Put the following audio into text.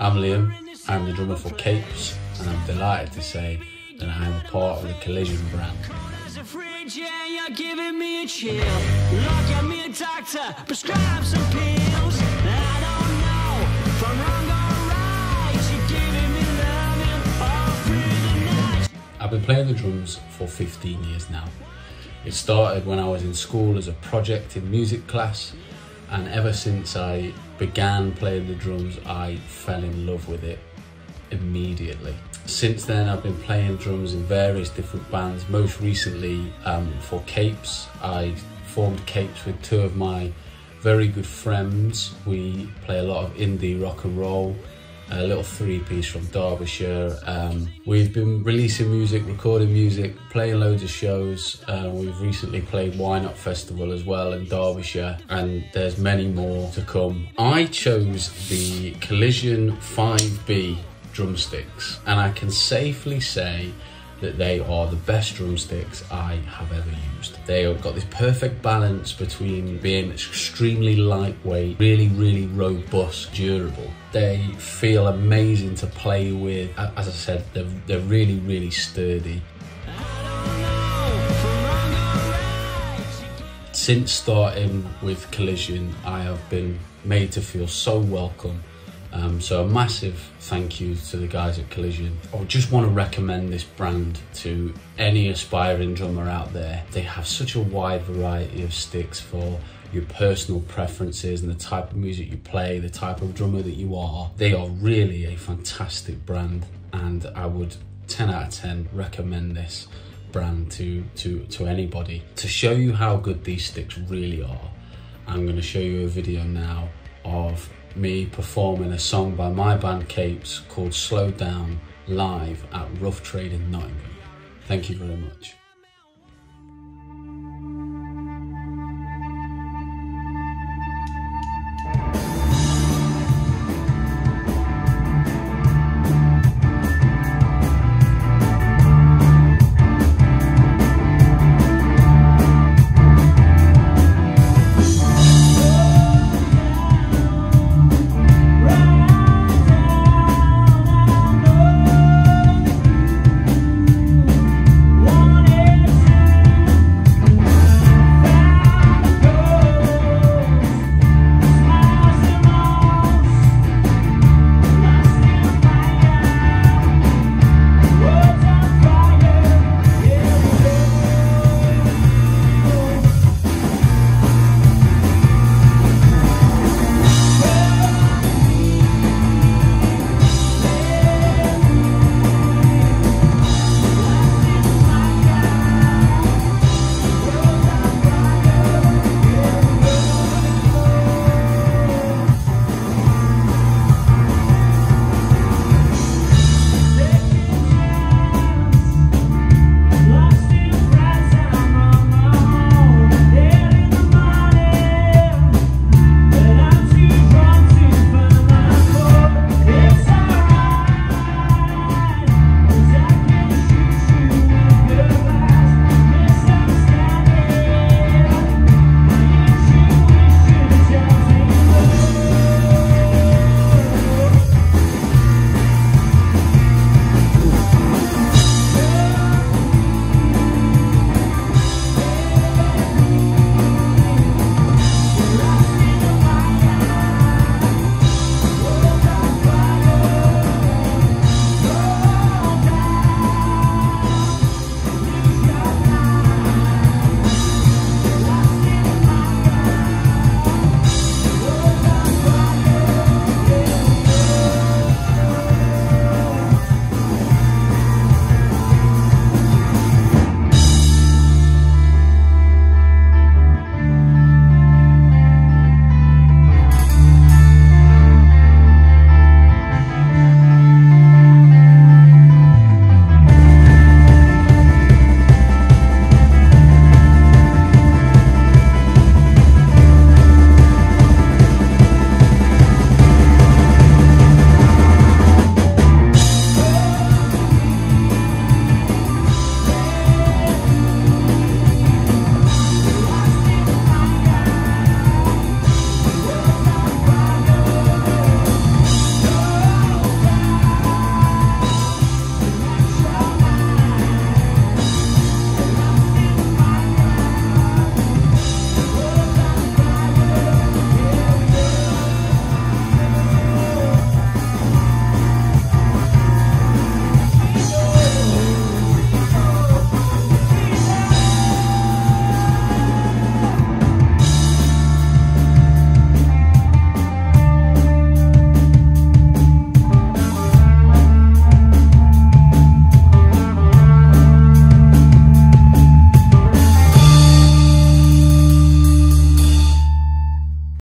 I'm Liam, I'm the drummer for Capes, and I'm delighted to say that I am a part of the Collision brand. There's a fridge and you're giving me a chill. Look at me, a doctor, prescribe some pills. I don't know if I'm wrong or right. You're giving me loving all through the night. I've been playing the drums for 15 years now. It started when I was in school as a project in music class, and ever since I began playing the drums, I fell in love with it immediately. Since then, I've been playing drums in various different bands. Most recently, for Capes, I formed Capes with two of my very good friends. We play a lot of indie rock and roll, a little three-piece from Derbyshire. We've been releasing music, recording music, playing loads of shows. We've recently played Why Not Festival as well in Derbyshire, and there's many more to come. I chose the Collision 5B drumsticks, and I can safely say that they are the best drumsticks I have ever used. They have got this perfect balance between being extremely lightweight, really robust, durable. They feel amazing to play with. As I said, they're really sturdy. Since starting with Collision, I have been made to feel so welcome. So a massive thank you to the guys at Collision. I just want to recommend this brand to any aspiring drummer out there. They have such a wide variety of sticks for your personal preferences and the type of music you play, the type of drummer that you are. They are really a fantastic brand, and I would 10 out of 10 recommend this brand to anybody. To show you how good these sticks really are, I'm going to show you a video now of me performing a song by my band Capes called Slow Down live at Rough Trade in Nottingham. Thank you very much.